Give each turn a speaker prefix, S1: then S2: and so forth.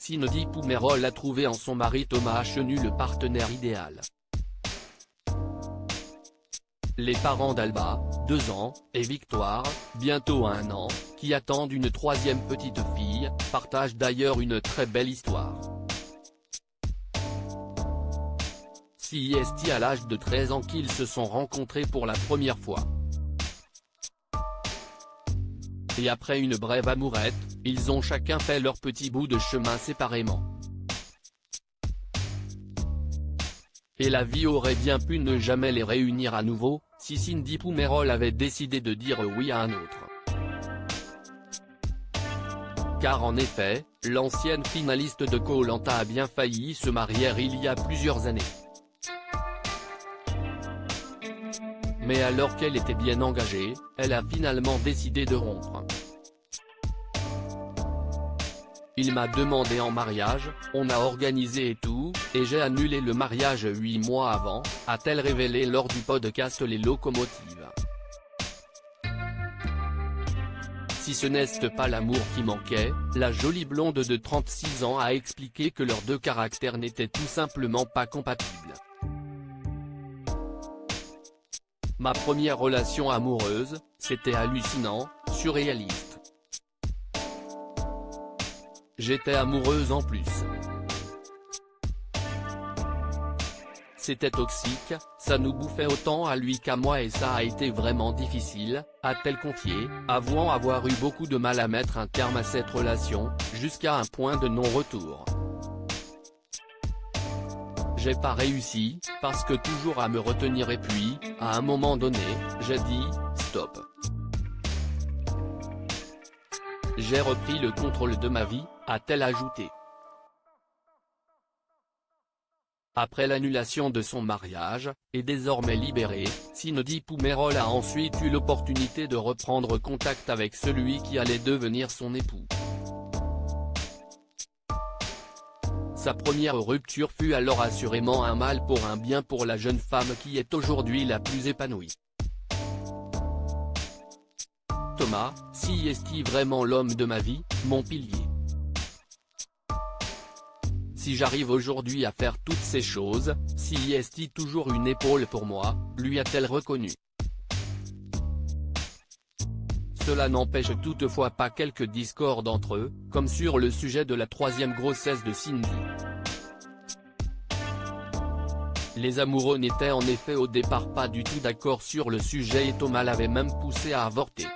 S1: Cindy Poumerol a trouvé en son mari Thomas Chenu le partenaire idéal. Les parents d'Alba, 2 ans, et Victoire, bientôt 1 an, qui attendent une 3e petite fille, partagent d'ailleurs une très belle histoire. C'est à l'âge de 13 ans qu'ils se sont rencontrés pour la première fois. Et après une brève amourette, ils ont chacun fait leur petit bout de chemin séparément. Et la vie aurait bien pu ne jamais les réunir à nouveau, si Cindy Poumerol avait décidé de dire oui à un autre. Car en effet, l'ancienne finaliste de Koh-Lanta a bien failli se marier il y a plusieurs années. Mais alors qu'elle était bien engagée, elle a finalement décidé de rompre. Il m'a demandé en mariage, on a organisé et tout, et j'ai annulé le mariage 8 mois avant, a-t-elle révélé lors du podcast Les Locomotives. Si ce n'est pas l'amour qui manquait, la jolie blonde de 36 ans a expliqué que leurs 2 caractères n'étaient tout simplement pas compatibles. Ma première relation amoureuse, c'était hallucinant, surréaliste. J'étais amoureuse en plus. C'était toxique, ça nous bouffait autant à lui qu'à moi et ça a été vraiment difficile, a-t-elle confié, avouant avoir eu beaucoup de mal à mettre un terme à cette relation, jusqu'à un point de non-retour. J'ai pas réussi, parce que toujours à me retenir et puis, à un moment donné, j'ai dit, stop. J'ai repris le contrôle de ma vie, a-t-elle ajouté. Après l'annulation de son mariage, et désormais libérée, Cindy Poumerol a ensuite eu l'opportunité de reprendre contact avec celui qui allait devenir son époux. Sa première rupture fut alors assurément un mal pour un bien pour la jeune femme qui est aujourd'hui la plus épanouie. Thomas, si est-il vraiment l'homme de ma vie, mon pilier. Si j'arrive aujourd'hui à faire toutes ces choses, si est-il toujours une épaule pour moi, lui a-t-elle reconnu. Cela n'empêche toutefois pas quelques discordes entre eux, comme sur le sujet de la 3e grossesse de Cindy. Les amoureux n'étaient en effet au départ pas du tout d'accord sur le sujet et Thomas l'avait même poussé à avorter.